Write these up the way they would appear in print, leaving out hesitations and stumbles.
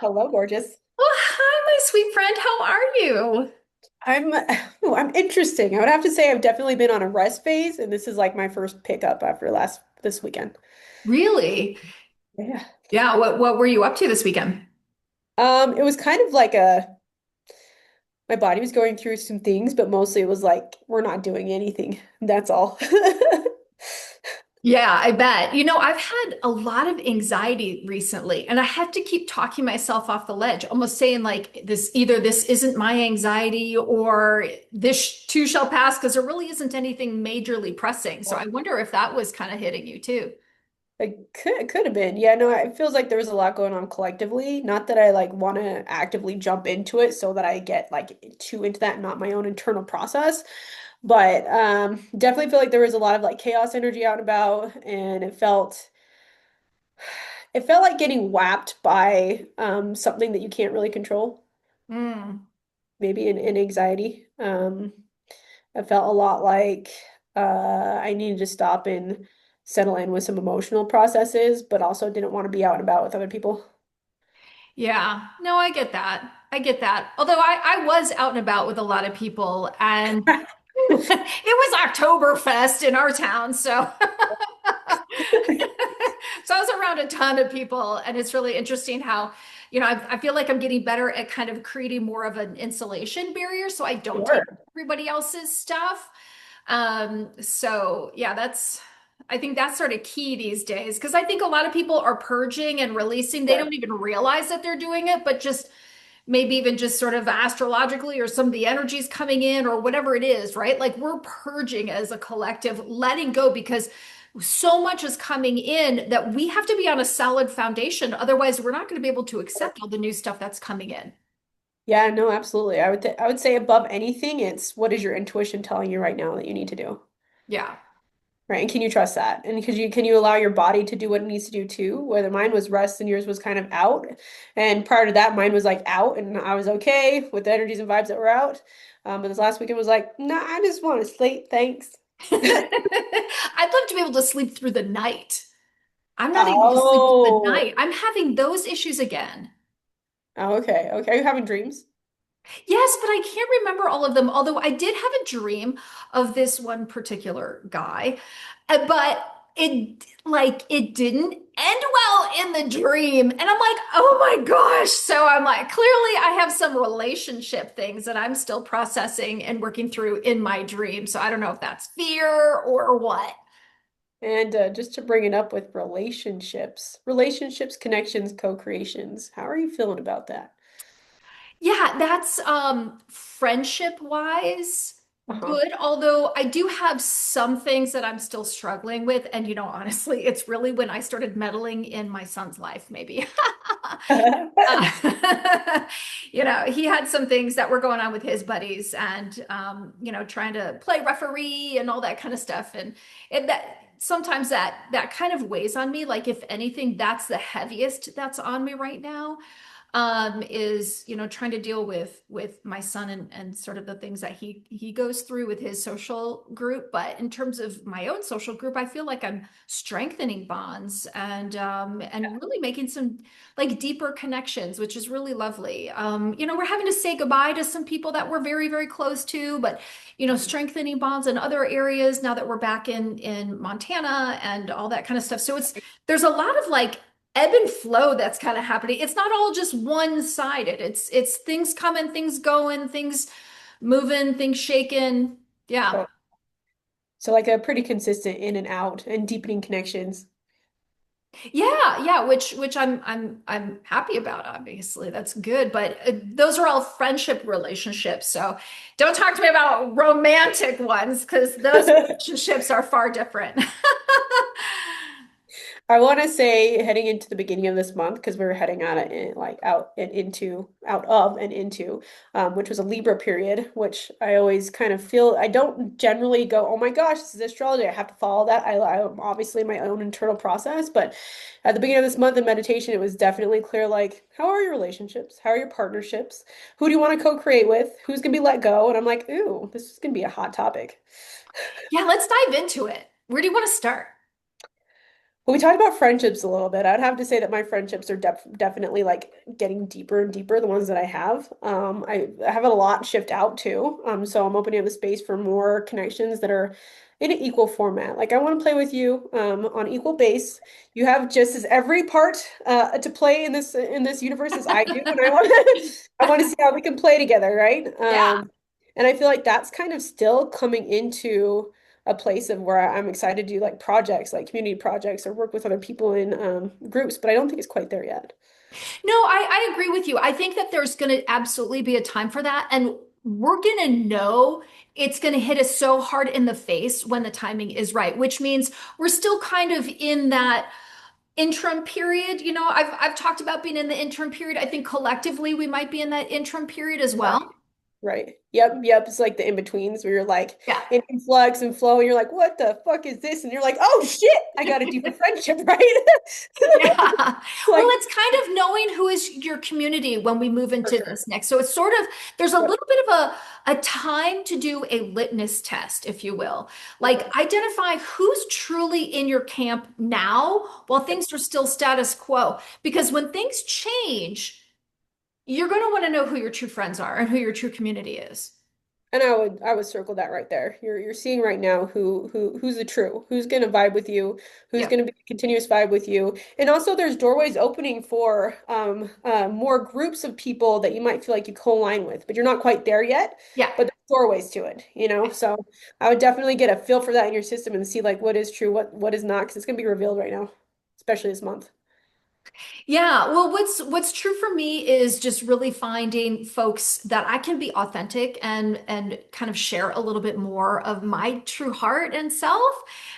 Hello, gorgeous. Well, hi, my sweet friend. How are you? I'm I'm interesting. I would have to say I've definitely been on a rest phase, and this is like my first pickup after last this weekend. Really? Yeah. Yeah, what were you up to this weekend? It was kind of like a my body was going through some things, but mostly it was like we're not doing anything. That's all. Yeah, I bet. I've had a lot of anxiety recently, and I have to keep talking myself off the ledge, almost saying like this isn't my anxiety or this too shall pass, because there really isn't anything majorly pressing. So I wonder if that was kind of hitting you too. It could have been. Yeah, no, it feels like there was a lot going on collectively. Not that I like want to actively jump into it so that I get like too into that, not my own internal process. But definitely feel like there was a lot of like chaos energy out and about, and it felt like getting whapped by something that you can't really control, Mm. maybe in anxiety. I felt a lot like I needed to stop and settle in with some emotional processes, but also didn't want to be out and about with other people. Yeah, no, I get that. I get that. Although I was out and about with a lot of people, and it was Oktoberfest in our town, so so I was around a ton of people, and it's really interesting how, I feel like I'm getting better at kind of creating more of an insulation barrier so I don't take Sure. everybody else's stuff. So yeah, I think that's sort of key these days because I think a lot of people are purging and releasing. They Sure. don't even realize that they're doing it, but just maybe even just sort of astrologically or some of the energies coming in or whatever it is, right? Like we're purging as a collective, letting go because so much is coming in that we have to be on a solid foundation. Otherwise, we're not going to be able to accept all the new stuff that's coming in. Yeah, no, absolutely. I would say above anything, it's what is your intuition telling you right now that you need to do? Yeah. Right. And can you trust that? And because you can you allow your body to do what it needs to do too? Whether mine was rest and yours was kind of out. And prior to that, mine was like out and I was okay with the energies and vibes that were out. But this last weekend was like, nah, I just want to sleep. Thanks. I'd love to be able to sleep through the night. I'm not able to sleep through the Oh, night. I'm having those issues again. oh, okay. Okay. Are you having dreams? Yes, but I can't remember all of them. Although I did have a dream of this one particular guy, but it didn't end well in the dream. And I'm like, oh my gosh. So I'm like, clearly I have some relationship things that I'm still processing and working through in my dream. So I don't know if that's fear or what. And just to bring it up with relationships, connections, co-creations. How are you feeling about that? Yeah, that's friendship wise Uh-huh. good. Although I do have some things that I'm still struggling with. And honestly, it's really when I started meddling in my son's life, maybe. Uh, he had some things that were going on with his buddies and trying to play referee and all that kind of stuff. And that sometimes that kind of weighs on me. Like if anything, that's the heaviest that's on me right now is trying to deal with my son and sort of the things that he goes through with his social group. But in terms of my own social group, I feel like I'm strengthening bonds and really making some like deeper connections, which is really lovely. We're having to say goodbye to some people that we're very, very close to, but strengthening bonds in other areas now that we're back in Montana and all that kind of stuff. So there's a lot of like ebb and flow that's kind of happening. It's not all just one-sided. It's things coming, things going, things moving, things shaking. Yeah. So, so like a pretty consistent in and out and deepening connections. Yeah, yeah, which I'm happy about, obviously. That's good, but those are all friendship relationships. So don't talk to me about romantic ones because those relationships are far different. I want to say heading into the beginning of this month because we were heading out like out and into out of and into which was a Libra period, which I always kind of feel I don't generally go, oh my gosh, this is astrology. I have to follow that. I'm obviously my own internal process, but at the beginning of this month in meditation, it was definitely clear like, how are your relationships? How are your partnerships? Who do you want to co-create with? Who's gonna be let go? And I'm like, ooh, this is gonna be a hot topic. Yeah, let's dive into it. Where do you want to start? Well, we talked about friendships a little bit. I'd have to say that my friendships are definitely like getting deeper and deeper, the ones that I have. I have a lot shift out too. So I'm opening up the space for more connections that are in an equal format. Like I want to play with you on equal base. You have just as every part to play in this universe as I do, and I want I want to see how we can play together, right? Yeah. And I feel like that's kind of still coming into a place of where I'm excited to do like projects, like community projects, or work with other people in groups, but I don't think it's quite there yet. No, I agree with you. I think that there's going to absolutely be a time for that. And we're going to know it's going to hit us so hard in the face when the timing is right, which means we're still kind of in that interim period. You know, I've talked about being in the interim period. I think collectively we might be in that interim period as Yeah. well. Right. Yep. It's like the in-betweens where you're like Yeah. in influx and flow, and you're like, what the fuck is this? And you're like, oh shit, I got a deeper friendship, right? Yeah. Well, Like, it's kind of knowing who is your community when we move for into sure. this next. So it's sort of, there's a Yep. little bit of a time to do a litmus test, if you will. Like identify who's truly in your camp now while Yep. things are still status quo. Because when things change, you're going to want to know who your true friends are and who your true community is. And I would circle that right there. You're seeing right now who's the true, who's gonna vibe with you, who's Yeah. gonna be a continuous vibe with you. And also there's doorways opening for more groups of people that you might feel like you co-align with, but you're not quite there yet. Yeah. But there's doorways to it, you know? So I would definitely get a feel for that in your system and see like what is true, what is not, because it's gonna be revealed right now, especially this month. Yeah, well, what's true for me is just really finding folks that I can be authentic and kind of share a little bit more of my true heart and self.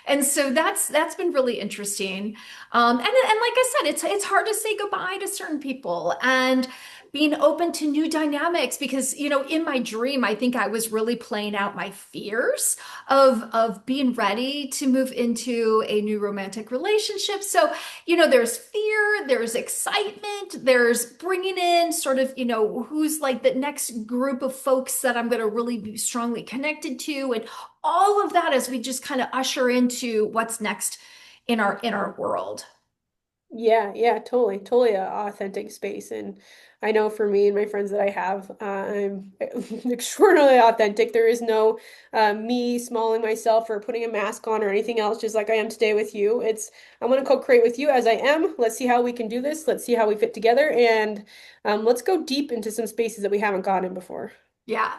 And so that's been really interesting. And like I said, it's hard to say goodbye to certain people and being open to new dynamics because, you know, in my dream, I think I was really playing out my fears of being ready to move into a new romantic relationship. So you know, there's fear, there's excitement, there's bringing in sort of, you know, who's like the next group of folks that I'm going to really be strongly connected to, and all of that as we just kind of usher into what's next in our world. Yeah, totally a authentic space. And I know for me and my friends that I have, I'm extraordinarily authentic. There is no me smalling myself or putting a mask on or anything else, just like I am today with you. It's I want to co-create with you as I am. Let's see how we can do this. Let's see how we fit together, and let's go deep into some spaces that we haven't gone in before. Yeah.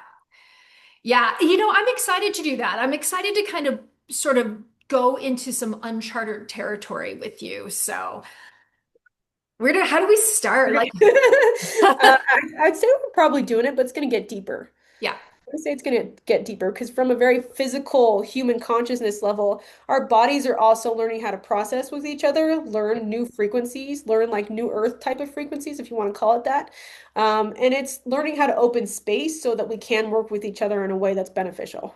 Yeah. You know, I'm excited to do that. I'm excited to kind of sort of go into some uncharted territory with you. So, how do we start? Like, I'd say we're probably doing it, but it's going to get deeper. yeah. I say it's going to get deeper because from a very physical human consciousness level, our bodies are also learning how to process with each other, learn new frequencies, learn like new earth type of frequencies, if you want to call it that. And it's learning how to open space so that we can work with each other in a way that's beneficial.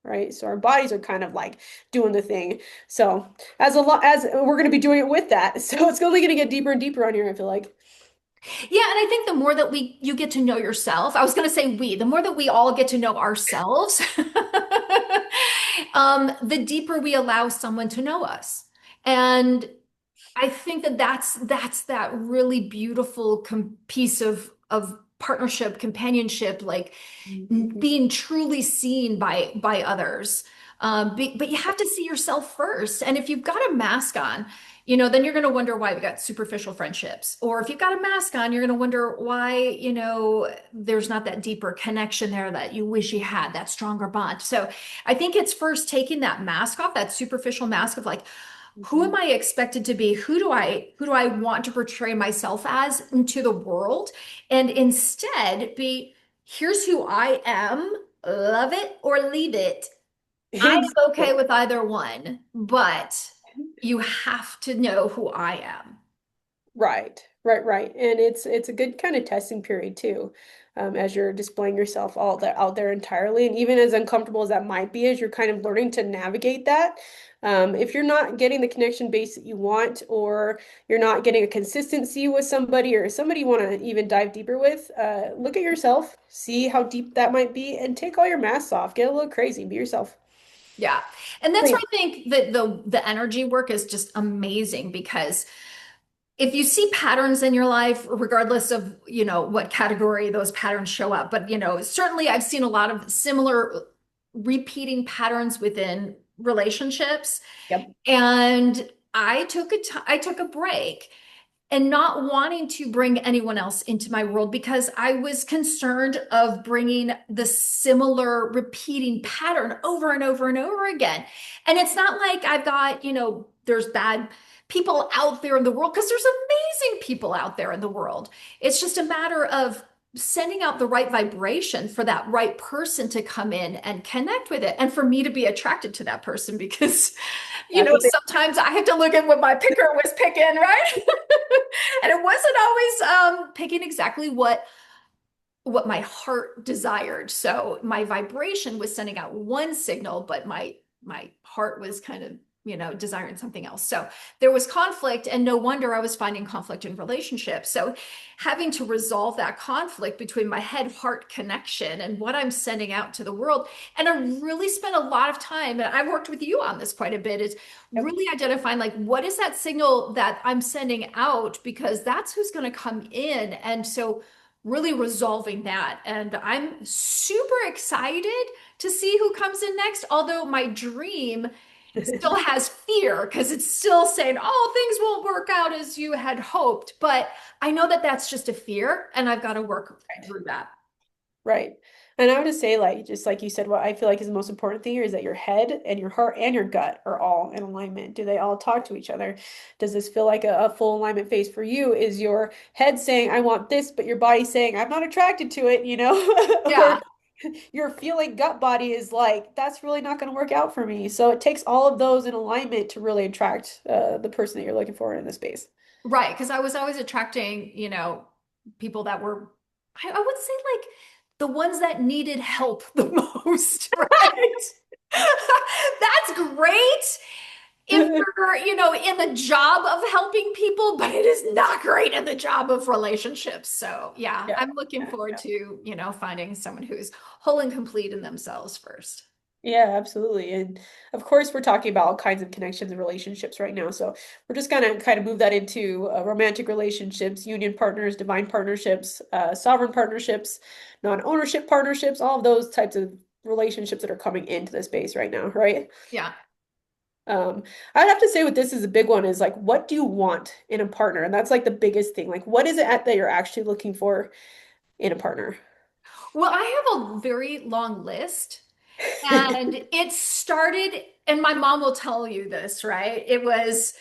Right. So our bodies are kind of like doing the thing. So as a lot as we're going to be doing it with that. So it's only going to get deeper and deeper on here, I feel like. Yeah, and I think the more that you get to know yourself, I was going to say the more that we all get to know ourselves, the deeper we allow someone to know us. And I think that that's that really beautiful piece of partnership, companionship, like Mhm. being truly seen by others. But you have to see yourself first. And if you've got a mask on, you know, then you're going to wonder why we got superficial friendships. Or if you've got a mask on, you're going to wonder why, you know, there's not that deeper connection there that you wish you had, that stronger bond. So I think it's first taking that mask off, that superficial mask of like, who am Mhm. I expected to be? Who do I want to portray myself as into the world? And instead be, here's who I am, love it or leave it. I am okay Exactly. with either one, but you have to know who I am. Right. And it's a good kind of testing period too, as you're displaying yourself all that out there entirely. And even as uncomfortable as that might be, as you're kind of learning to navigate that, if you're not getting the connection base that you want, or you're not getting a consistency with somebody or somebody you want to even dive deeper with, look at yourself, see how deep that might be, and take all your masks off. Get a little crazy, be yourself. Yeah. And that's where Great. I think that the energy work is just amazing because if you see patterns in your life, regardless of, what category those patterns show up, but, certainly I've seen a lot of similar repeating patterns within relationships. Yep. And I took a break and not wanting to bring anyone else into my world because I was concerned of bringing the similar repeating pattern over and over and over again. And it's not like I've got, there's bad people out there in the world because there's amazing people out there in the world. It's just a matter of sending out the right vibration for that right person to come in and connect with it and for me to be attracted to that person because That's a big, sometimes I have to look at what my picker was picking, right? And it wasn't always picking exactly what my heart desired. So my vibration was sending out one signal, but my heart was kind of, desiring something else. So there was conflict, and no wonder I was finding conflict in relationships. So having to resolve that conflict between my head heart connection and what I'm sending out to the world. And I really spent a lot of time, and I've worked with you on this quite a bit, is yep. really identifying like what is that signal that I'm sending out, because that's who's going to come in. And so really resolving that. And I'm super excited to see who comes in next. Although my dream still has fear because it's still saying, oh, things won't work out as you had hoped. But I know that that's just a fear and I've got to work through that. Right. And I would just say, like, just like you said, what I feel like is the most important thing here is that your head and your heart and your gut are all in alignment. Do they all talk to each other? Does this feel like a full alignment phase for you? Is your head saying, I want this, but your body saying, I'm not attracted to it, Or Yeah. your feeling gut body is like, that's really not going to work out for me. So it takes all of those in alignment to really attract the person that you're looking for in the space. Right. Because I was always attracting, people that were, I would say like the ones that needed help the most, right? That's great if you're, in the job of helping people, but it is not great in the job of relationships. So yeah, Yeah. I'm looking forward to, finding someone who's whole and complete in themselves first. Yeah, absolutely. And of course, we're talking about all kinds of connections and relationships right now. So we're just going to kind of move that into romantic relationships, union partners, divine partnerships, sovereign partnerships, non-ownership partnerships, all of those types of relationships that are coming into the space right now, right? Yeah. Um, I would have to say what this is a big one is like, what do you want in a partner? And that's like the biggest thing. Like, what is it that you're actually looking for in a partner? Well, I have a very long list. And it started, and my mom will tell you this, right? It was,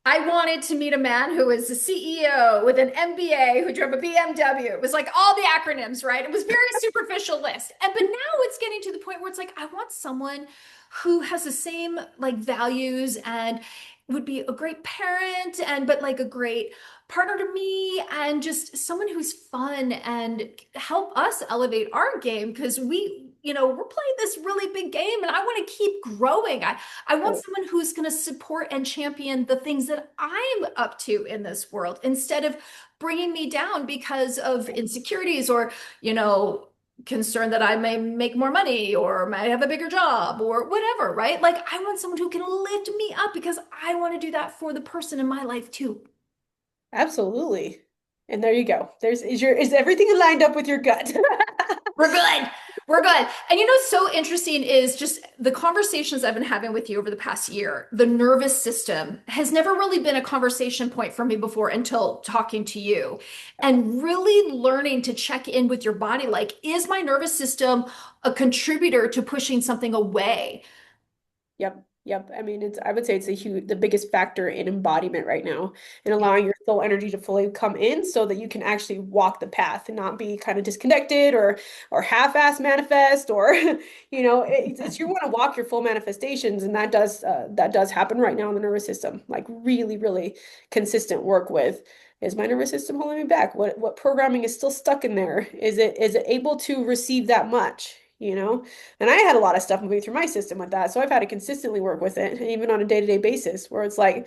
I wanted to meet a man who was a CEO with an MBA who drove a BMW. It was like all the acronyms, right? It was very superficial list. And but now it's getting to the point where it's like, I want someone who has the same like values and would be a great parent and but like a great partner to me and just someone who's fun and help us elevate our game because we're playing this really big game and I want to keep growing. I want someone who's going to support and champion the things that I'm up to in this world instead of bringing me down because of insecurities or, concern that I may make more money or might have a bigger job or whatever, right? Like I want someone who can lift me up because I want to do that for the person in my life too. Absolutely. And there you go. Is everything lined up with your gut? We're good. We're good. And so interesting is just the conversations I've been having with you over the past year. The nervous system has never really been a conversation point for me before until talking to you and really learning to check in with your body. Like, is my nervous system a contributor to pushing something away? Yep. Yep. I mean, I would say it's the biggest factor in embodiment right now and Yeah. allowing your soul energy to fully come in so that you can actually walk the path and not be kind of disconnected or half-ass manifest or, it's you want to walk your full manifestations and that does happen right now in the nervous system. Like really, really consistent work with is my nervous system holding me back? What programming is still stuck in there? Is it able to receive that much? And I had a lot of stuff moving through my system with that. So I've had to consistently work with it, even on a day-to-day basis, where it's like,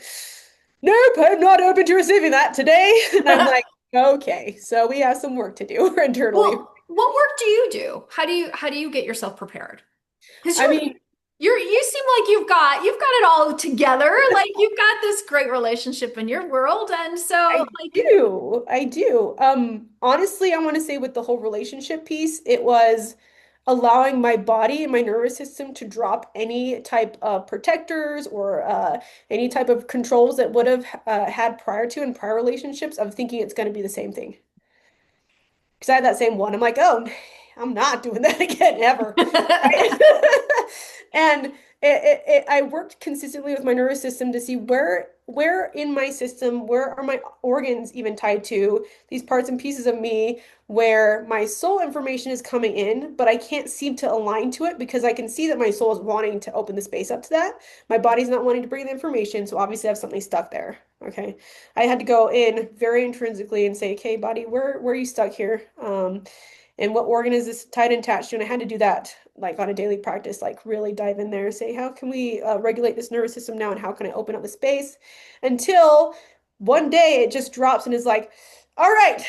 nope, I'm not open to receiving that today. And I'm like, okay, so we have some work to do internally. Well, what work do you do? How do you get yourself prepared? Because I you're mean, You seem like you've got it all together. Like you've got this great relationship in your world. And so I like do. I do. Honestly, I want to say with the whole relationship piece, it was allowing my body and my nervous system to drop any type of protectors or any type of controls that would have had prior to in prior relationships of thinking it's going to be the same thing. Because I had that same one. I'm like, oh, I'm not doing that again ever. Right? And I worked consistently with my nervous system to see where in my system, where are my organs even tied to these parts and pieces of me where my soul information is coming in, but I can't seem to align to it because I can see that my soul is wanting to open the space up to that. My body's not wanting to bring the information, so obviously I have something stuck there. Okay. I had to go in very intrinsically and say, okay, body, where are you stuck here? And what organ is this tied and attached to? And I had to do that like on a daily practice, like really dive in there and say, how can we regulate this nervous system now and how can I open up the space? Until one day it just drops and is like, all right,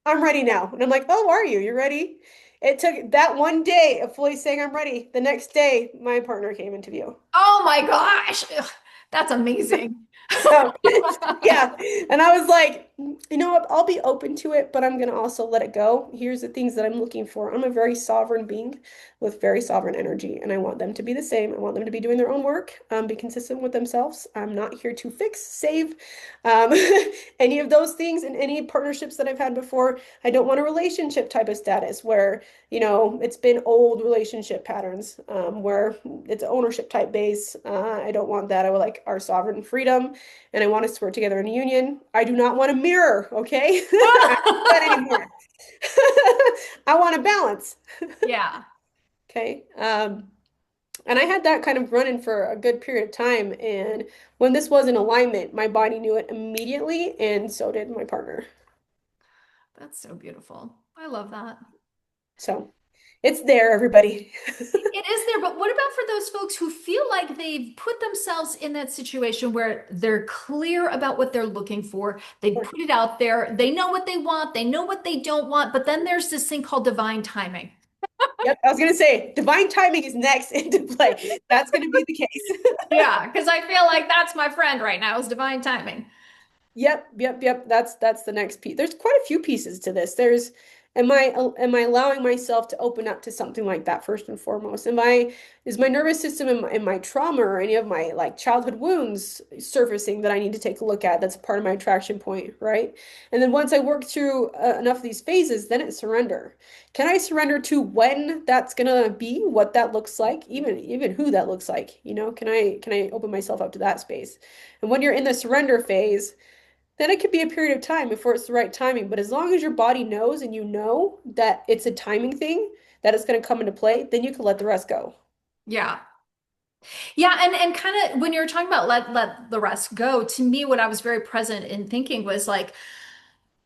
I'm ready now. And I'm like, oh, are you? You're ready? It took that one day of fully saying I'm ready. The next day, my partner came into view. oh my gosh. Ugh, that's amazing. So, yeah. And I was like, you know what? I'll be open to it, but I'm going to also let it go. Here's the things that I'm looking for. I'm a very sovereign being with very sovereign energy, and I want them to be the same. I want them to be doing their own work, be consistent with themselves. I'm not here to fix, save, um, any of those things in any partnerships that I've had before. I don't want a relationship type of status where, it's been old relationship patterns, where it's ownership type base. I don't want that. I would like our sovereign freedom and I want us to work together in a union. I do not want a mirror, okay? I don't want that anymore. I want a balance, Yeah. okay? And I had that kind of running for a good period of time. And when this was in alignment, my body knew it immediately, and so did my partner. That's so beautiful. I love that. So it's there, everybody. It is there, but what about for those folks who feel like they've put themselves in that situation where they're clear about what they're looking for? They put it out there, they know what they want, they know what they don't want, but then there's this thing called divine timing. Yep, I was gonna say divine timing is next into play. That's gonna be the case. Yeah, because I feel like that's my friend right now is divine timing. Yep. That's the next piece. There's quite a few pieces to this. There's am I allowing myself to open up to something like that first and foremost? Is my nervous system and my trauma or any of my like childhood wounds surfacing that I need to take a look at? That's part of my attraction point, right? And then once I work through enough of these phases, then it's surrender. Can I surrender to when that's gonna be, what that looks like, even who that looks like? Can I open myself up to that space? And when you're in the surrender phase, then it could be a period of time before it's the right timing. But as long as your body knows and you know that it's a timing thing, that it's going to come into play, then you can let the rest go. Yeah. Yeah, and kind of when you're talking about let the rest go, to me, what I was very present in thinking was like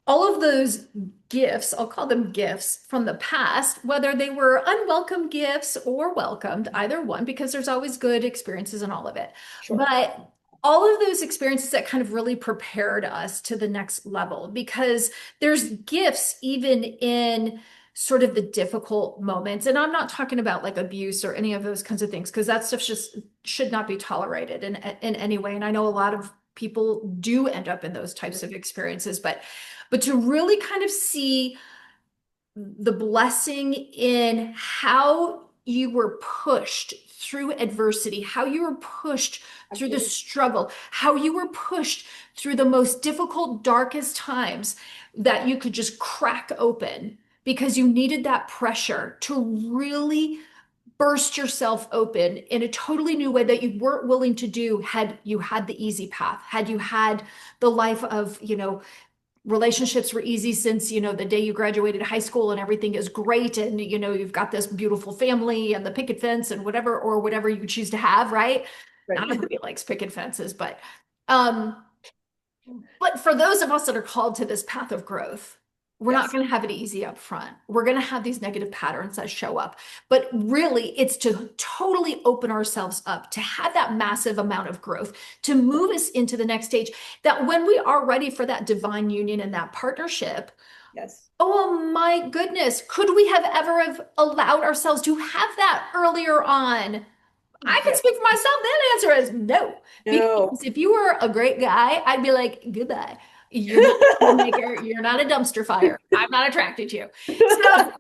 all of those gifts, I'll call them gifts from the past, whether they were unwelcome gifts or welcomed, either one, because there's always good experiences in all of it. Sure. But all of those experiences that kind of really prepared us to the next level, because there's gifts even in sort of the difficult moments. And I'm not talking about like abuse or any of those kinds of things, because that stuff just should not be tolerated in any way. And I know a lot of people do end up in those types of experiences, but to really kind of see the blessing in how you were pushed through adversity, how you were pushed through the Absolutely. struggle, how you were pushed through the most difficult, darkest times that you could just crack open because you needed that pressure to really burst yourself open in a totally new way that you weren't willing to do had you had the easy path, had you had the life of, relationships were easy since the day you graduated high school and everything is great and you've got this beautiful family and the picket fence and whatever or whatever you choose to have, right? Right. Not everybody likes picket fences, um but for those of us that are called to this path of growth, we're not Yes. going to have it easy up front. We're going to have these negative patterns that show up. But really, it's to totally open ourselves up, to have that massive amount of growth, to move us into the next stage. That when we are ready for that divine union and that partnership, Yes. oh my goodness, could we have ever have allowed ourselves to have that earlier on? I can Yeah. speak for myself. That answer is no. No. Because if you were a great guy, I'd be like, goodbye. You're not a deal maker. You're not a dumpster fire. I'm not attracted to you. So,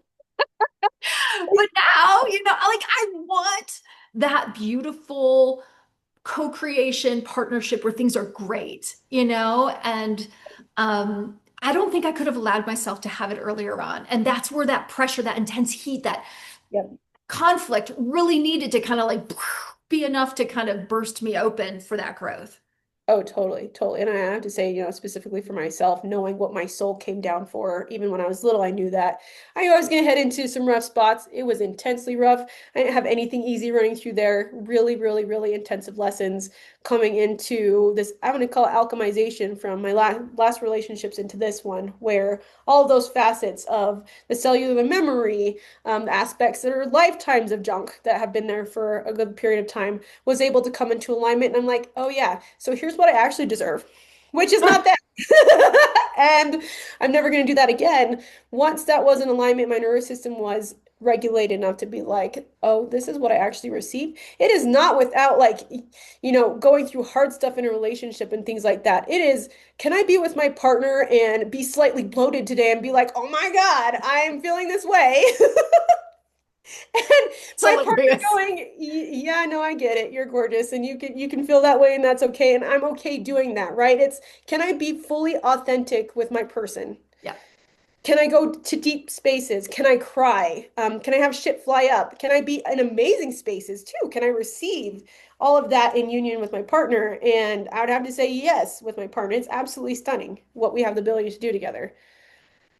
but now, like I want that beautiful co-creation partnership where things are great, and I don't think I could have allowed myself to have it earlier on. And that's where that pressure, that intense heat, that Yep. conflict really needed to kind of like be enough to kind of burst me open for that growth. Oh, totally, totally. And I have to say, specifically for myself, knowing what my soul came down for, even when I was little, I knew that. I knew I was going to head into some rough spots. It was intensely rough. I didn't have anything easy running through there. Really, really, really intensive lessons coming into this. I'm going to call it alchemization from my last relationships into this one, where all of those facets of the cellular memory, aspects that are lifetimes of junk that have been there for a good period of time was able to come into alignment. And I'm like, oh yeah, so here's what I actually deserve, which is not that. And I'm never going to do that again. Once that was in alignment, my nervous system was regulated enough to be like, oh, this is what I actually received. It is not without like, going through hard stuff in a relationship and things like that. It is, can I be with my partner and be slightly bloated today and be like, oh my God, I'm feeling this way. And It's my partner hilarious. going, Yeah, no, I get it. You're gorgeous and you can feel that way and that's okay. And I'm okay doing that, right? It's, can I be fully authentic with my person? Yeah. Can I go to deep spaces? Can I cry? Can I have shit fly up? Can I be in amazing spaces too? Can I receive all of that in union with my partner? And I would have to say yes with my partner. It's absolutely stunning what we have the ability to do together.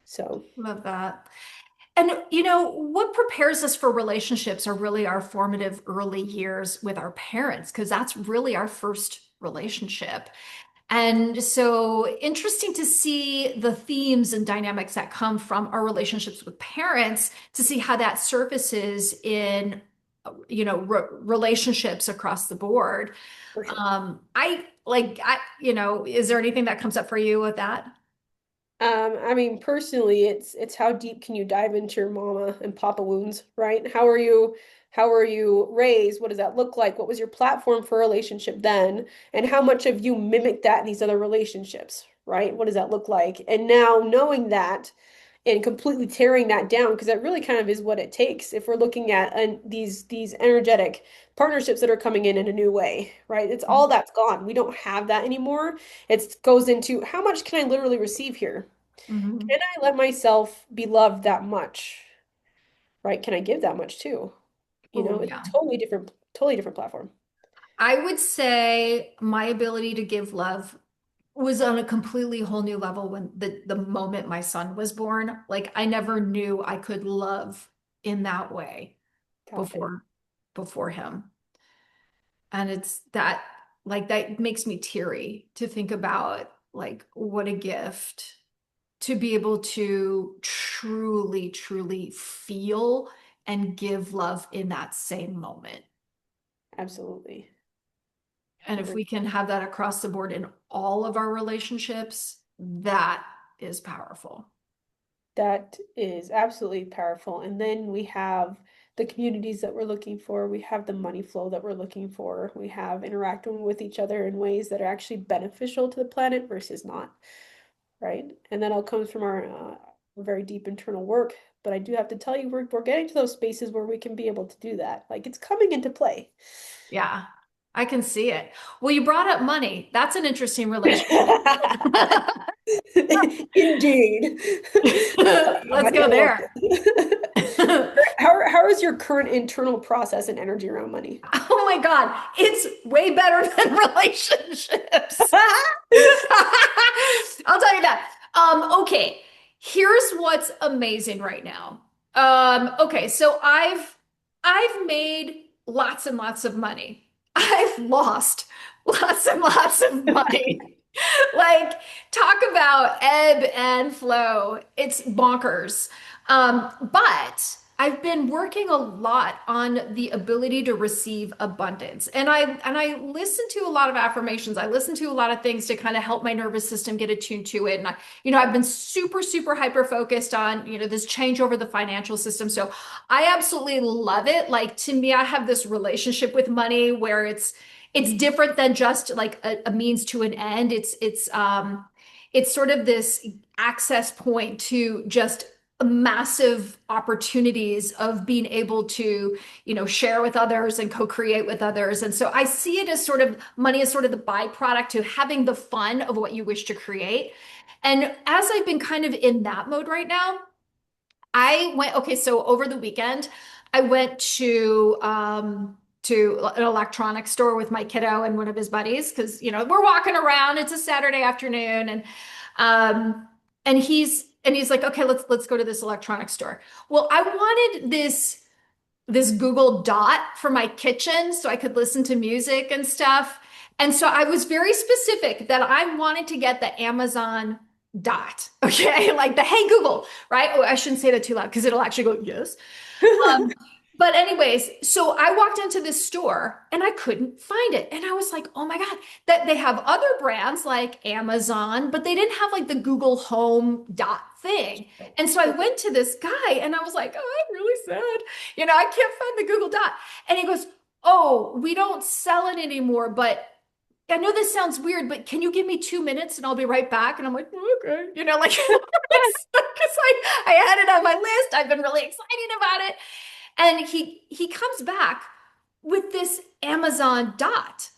So, Love that. And what prepares us for relationships are really our formative early years with our parents, because that's really our first relationship. And so interesting to see the themes and dynamics that come from our relationships with parents to see how that surfaces in relationships across the board. for sure. Is there anything that comes up for you with that? I mean, personally, it's how deep can you dive into your mama and papa wounds, right? How are you raised? What does that look like? What was your platform for a relationship then? And how much of you mimic that in these other relationships, right? What does that look like? And now knowing that and completely tearing that down, because that really kind of is what it takes if we're looking at these energetic partnerships that are coming in a new way, right? It's all that's gone. We don't have that anymore. It goes into how much can I literally receive here? Mhm. Can I let myself be loved that much? Right? Can I give that much too? Oh, It's yeah. totally different platform. I would say my ability to give love was on a completely whole new level when the moment my son was born. Like I never knew I could love in that way Got it. before before him. And it's that like that makes me teary to think about like what a gift to be able to truly, truly feel and give love in that same moment. Absolutely. And if we can have that across the board in all of our relationships, that is powerful. That is absolutely powerful. And then we have the communities that we're looking for. We have the money flow that we're looking for. We have interacting with each other in ways that are actually beneficial to the planet versus not, right? And that all comes from our very deep internal work. But I do have to tell you, we're getting to those spaces where we can be able to do that. Like it's coming into play. Yeah, I can see it. Well, you brought up money. That's an interesting relationship. Indeed. Let's Money, go I love there. it. How is your current internal process and energy around money? Oh my God, it's way better than relationships. I'll tell you that. Okay, here's what's amazing right now. Okay, so I've made lots and lots of money. I've lost lots and lots of money. Like, talk about ebb and flow. It's bonkers. But I've been working a lot on the ability to receive abundance. And I listen to a lot of affirmations. I listen to a lot of things to kind of help my nervous system get attuned to it. And I've been super, super hyper focused on, this change over the financial system. So I absolutely love it. Like to me, I have this relationship with money where it's different than just like a means to an end. It's sort of this access point to just massive opportunities of being able to, share with others and co-create with others. And so I see it as sort of money as sort of the byproduct to having the fun of what you wish to create. And as I've been kind of in that mode right now, okay, so over the weekend, I went to an electronics store with my kiddo and one of his buddies because we're walking around. It's a Saturday afternoon, um, and he's like, okay, let's go to this electronics store. Well, I wanted this Google Dot for my kitchen so I could listen to music and stuff. And so I was very specific that I wanted to get the Amazon Dot. Okay, like the Hey Google, right? Oh, I shouldn't say that too loud because it'll actually go yes. Um, but anyways, so I walked into this store and I couldn't find it. And I was like, oh my God, that they have other brands like Amazon, but they didn't have like the Google Home dot thing. And so I went to this guy and I was like, oh, I'm really sad. I can't find the Google Dot. And he goes, oh, we don't sell it anymore, but I know this sounds weird, but can you give me 2 minutes and I'll be right back? And I'm like, okay, like, because I had it on my list. I've been really excited about it. And he comes back with this Amazon Dot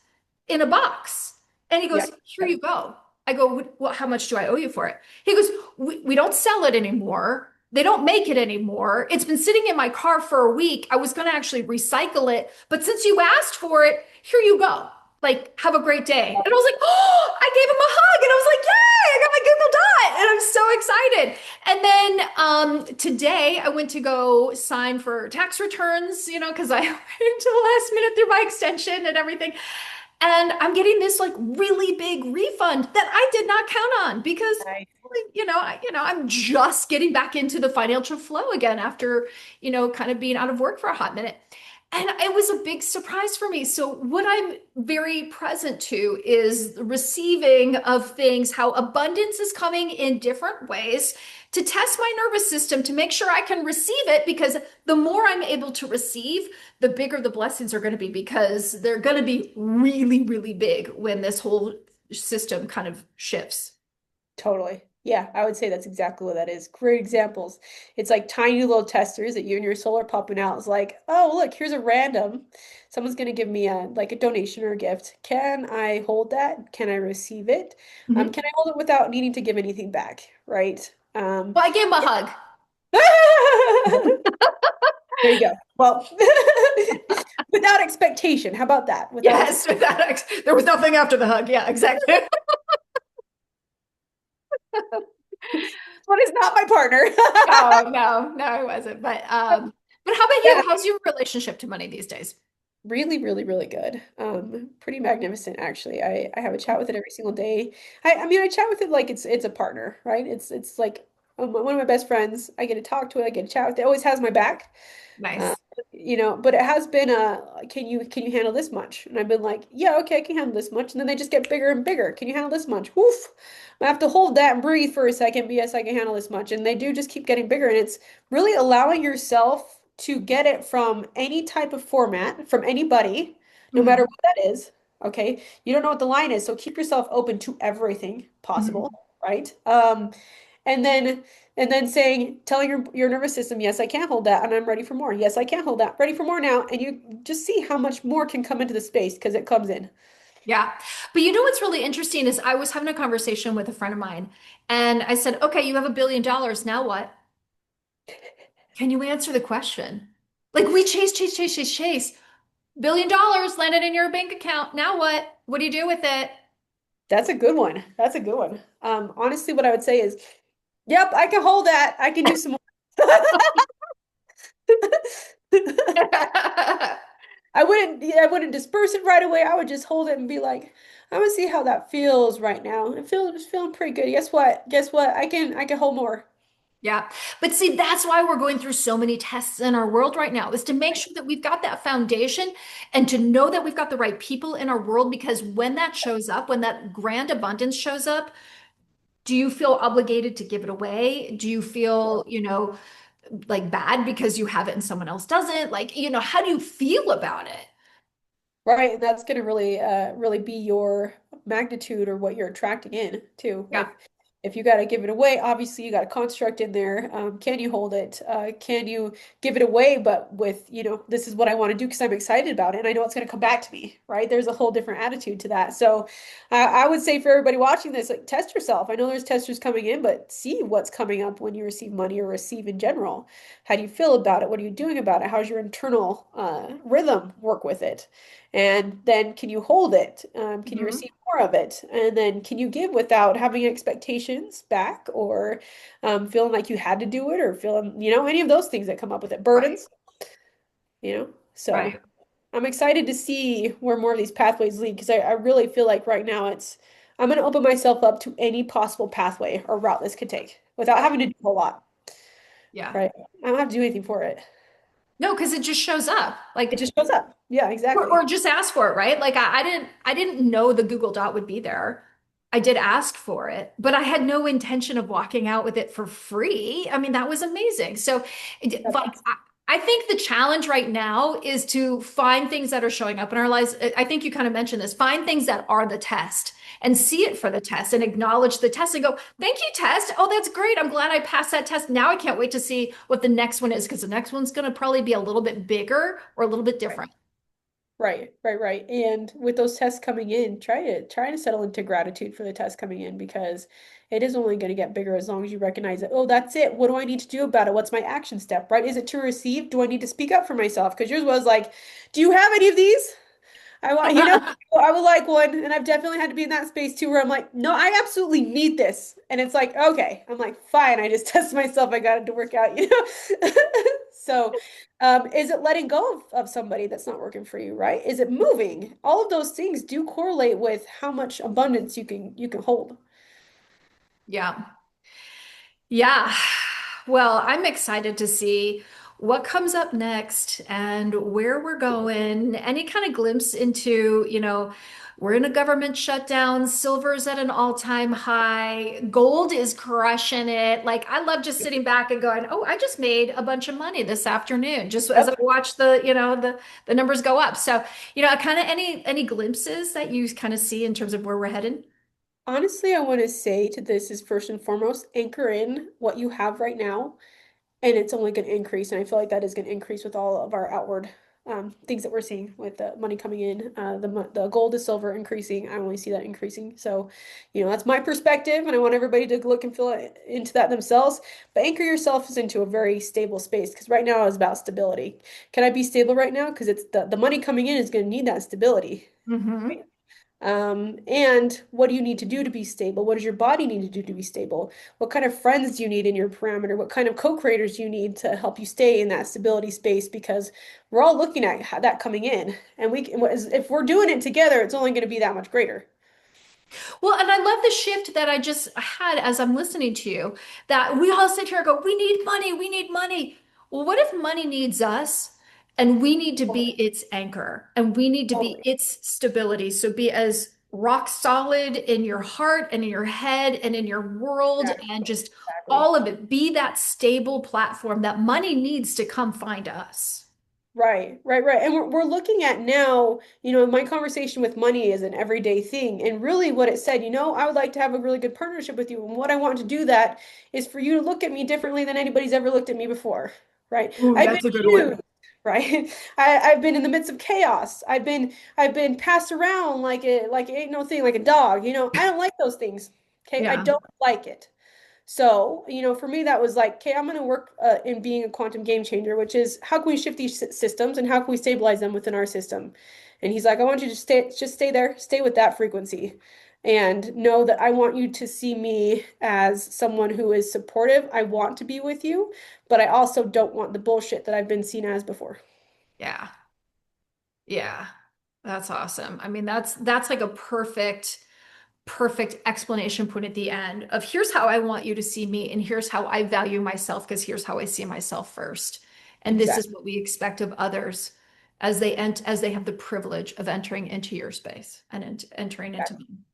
in a box. And he Yeah. goes, here you go. I go, well, how much do I owe you for it? He goes, we don't sell it anymore. They don't make it anymore. It's been sitting in my car for a week. I was going to actually recycle it, but since you asked for it, here you go. Like, have a great day. And I was like, oh, I gave him a hug and I was like, yay, I got my Google Dot. And I'm so excited. And then today I went to go sign for tax returns, because I waited until the last minute through my extension and everything. And I'm getting this like really big refund that I did not count on because Nice. I'm just getting back into the financial flow again after, kind of being out of work for a hot minute. And it was a big surprise for me. So, what I'm very present to is the receiving of things, how abundance is coming in different ways to test my nervous system to make sure I can receive it. Because the more I'm able to receive, the bigger the blessings are going to be, because they're going to be really, really big when this whole system kind of shifts. Totally. Yeah, I would say that's exactly what that is. Great examples. It's like tiny little testers that you and your soul are popping out. It's like, oh, look, here's a random. Someone's going to give me a donation or a gift. Can I hold that? Can I receive it? Mhm. Can I hold it without needing to give anything back? Right? Well, I gave him a hug. There you go. Well, without expectation. How about that? Without Yes, there was nothing after the hug. Yeah, exactly. What is not my partner. No, no, no, it wasn't. But how about Yeah, you? How's your relationship to money these days? really, really, really good. Pretty magnificent actually. I have a chat with it every single day. I mean I chat with it like it's a partner, right? It's like one of my best friends. I get to talk to it, I get to chat with it. It always has my back. Uh, Nice. but it has been can you handle this much? And I've been like, yeah, okay, I can handle this much. And then they just get bigger and bigger. Can you handle this much? Woof. I have to hold that and breathe for a second, but yes, I can handle this much. And they do just keep getting bigger. And it's really allowing yourself to get it from any type of format, from anybody, no matter Mhm. what that is. Okay. You don't know what the line is, so keep yourself open to everything Mhm. possible, right? And then saying, telling your nervous system, yes, I can hold that, and I'm ready for more. Yes, I can hold that, ready for more now. And you just see how much more can come into the space because it comes in. Yeah. But you know what's really interesting is I was having a conversation with a friend of mine and I said, okay, you have $1 billion. Now what? Can you answer the question? Like we chase, chase, chase, chase, chase. $1 billion landed in your bank account. Now what? What do you do with it? That's a good one. That's a good one. Honestly, what I would say is, yep, I can hold that. I can do some more. I wouldn't disperse it right away. I would just hold it and be like, I want to see how that feels right now. It's feeling pretty good. Guess what? Guess what? I can hold more. Yeah. But see, that's why we're going through so many tests in our world right now, is to make sure that we've got that foundation and to know that we've got the right people in our world. Because when that shows up, when that grand abundance shows up, do you feel obligated to give it away? Do you feel, like bad because you have it and someone else doesn't? Like, how do you feel about it? Right, and that's going to really be your magnitude or what you're attracting in too. Yeah. If you got to give it away, obviously you got a construct in there. Can you hold it? Can you give it away, but with, this is what I want to do because I'm excited about it and I know it's going to come back to me, right? There's a whole different attitude to that. So I would say for everybody watching this, like test yourself. I know there's testers coming in, but see what's coming up when you receive money or receive in general. How do you feel about it? What are you doing about it? How's your internal rhythm work with it? And then can you hold it? Can you Hmm. receive more of it? And then can you give without having expectations back or feeling like you had to do it or feeling, any of those things that come up with it, Right. burdens, you know? So Right. I'm excited to see where more of these pathways lead because I really feel like right now I'm going to open myself up to any possible pathway or route this could take without having to do a lot, Yeah. right? I don't have to do anything for it. No, because it just shows up. It Like, just shows up. Yeah, or exactly. just ask for it, right? Like I didn't know the Google Dot would be there. I did ask for it, but I had no intention of walking out with it for free. I mean, that was amazing. So, That's like, awesome. I think the challenge right now is to find things that are showing up in our lives. I think you kind of mentioned this. Find things that are the test and see it for the test and acknowledge the test and go, thank you, test. Oh, that's great. I'm glad I passed that test. Now I can't wait to see what the next one is because the next one's going to probably be a little bit bigger or a little bit different. Right. And with those tests coming in, try to settle into gratitude for the test coming in because it is only going to get bigger as long as you recognize it. Oh, that's it. What do I need to do about it? What's my action step, right? Is it to receive? Do I need to speak up for myself? Because yours was like, do you have any of these? I want, I would like one, and I've definitely had to be in that space too, where I'm like, no, I absolutely need this, and it's like, okay, I'm like, fine, I just test myself, I got it to work out. So, is it letting go of somebody that's not working for you, right? Is it moving? All of those things do correlate with how much abundance you can hold. Yeah. Yeah. Well, I'm excited to see what comes up next and where we're going. Any kind of glimpse into, we're in a government shutdown, silver's at an all-time high, gold is crushing it. Like I love just sitting back and going, "Oh, I just made a bunch of money this afternoon just as I Yep. watch the numbers go up." So, kind of any glimpses that you kind of see in terms of where we're headed? Honestly, I want to say to this is first and foremost, anchor in what you have right now and it's only going to increase. And I feel like that is going to increase with all of our outward things that we're seeing with the money coming in. The gold to silver increasing. I only see that increasing. So, that's my perspective, and I want everybody to look and feel into that themselves. But anchor yourself into a very stable space because right now is about stability. Can I be stable right now? Because it's the money coming in is going to need that stability. Hmm. Right? And what do you need to do to be stable? What does your body need to do to be stable? What kind of friends do you need in your parameter? What kind of co-creators do you need to help you stay in that stability space? Because we're all looking at that coming in, and if we're doing it together, it's only going to be that much greater. Well, and I love the shift that I just had as I'm listening to you, that we all sit here and go, we need money, we need money. Well, what if money needs us and we need to be Totally, its anchor and we need to be totally, its stability? So be as rock solid in your heart and in your head and in your world and just exactly. all of it. Be that stable platform that money needs to come find us. Right. And we're looking at now, my conversation with money is an everyday thing. And really what it said, I would like to have a really good partnership with you. And what I want to do that is for you to look at me differently than anybody's ever looked at me before. Right. Ooh, I've been that's a good one. used, right? I've been in the midst of chaos. I've been passed around like it ain't no thing, like a dog. I don't like those things. Okay. I Yeah. don't like it. So, for me, that was like, okay, I'm going to work in being a quantum game changer, which is how can we shift these systems and how can we stabilize them within our system? And he's like, I want you to just stay there, stay with that frequency, and know that I want you to see me as someone who is supportive. I want to be with you, but I also don't want the bullshit that I've been seen as before. Yeah. Yeah. That's awesome. I mean, that's like a perfect perfect explanation point at the end of here's how I want you to see me, and here's how I value myself, because here's how I see myself first. And this is Exactly. what we expect of others as they have the privilege of entering into your space and entering into mine.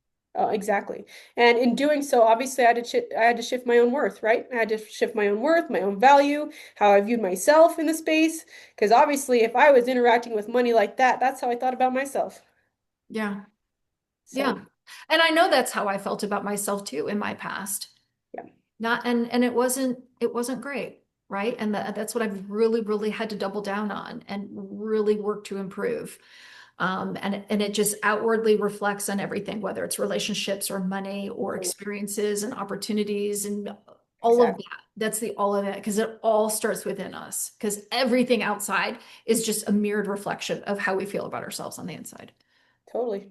Exactly. And in doing so, obviously, I had to shift my own worth, right? I had to shift my own worth, my own value, how I viewed myself in the space. Because obviously, if I was interacting with money like that, that's how I thought about myself. Yeah. Yeah. So, And I know that's how I felt about myself too in my past. yeah, Not and it wasn't great, right? And that's what I've really had to double down on and really work to improve. And it just outwardly reflects on everything, whether it's relationships or money or experiences and opportunities and all of exactly. that. That's the all of it, because it all starts within us. Because everything outside is just a mirrored reflection of how we feel about ourselves on the inside. Totally.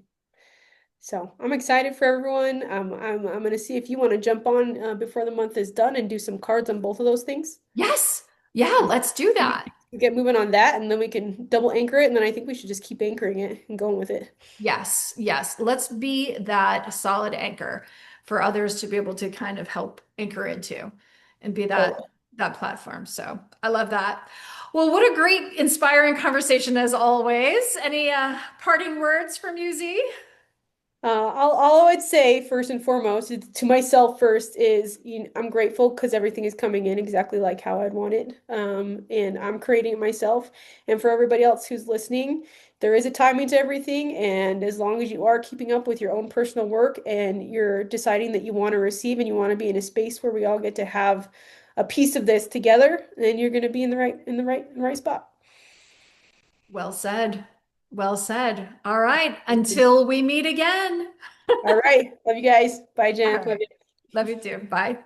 So I'm excited for everyone. I'm gonna see if you want to jump on before the month is done and do some cards on both of those things. Yes. Yeah, And let's do we that. can get moving on that, and then we can double anchor it, and then I think we should just keep anchoring it and going with it. Yes, yes. Let's be that solid anchor for others to be able to kind of help anchor into and be Totally. that platform. So I love that. Well, what a great, inspiring conversation as always. Any parting words from you, Z? All I would say first and foremost to myself first is I'm grateful because everything is coming in exactly like how I'd want it. And I'm creating it myself. And for everybody else who's listening, there is a timing to everything. And as long as you are keeping up with your own personal work and you're deciding that you want to receive and you want to be in a space where we all get to have a piece of this together, then you're going to be in the right spot. Well said. Well said. All right. Until we meet again. All right. Love you guys. Bye, All Jen. Love right. you. Love you too. Bye.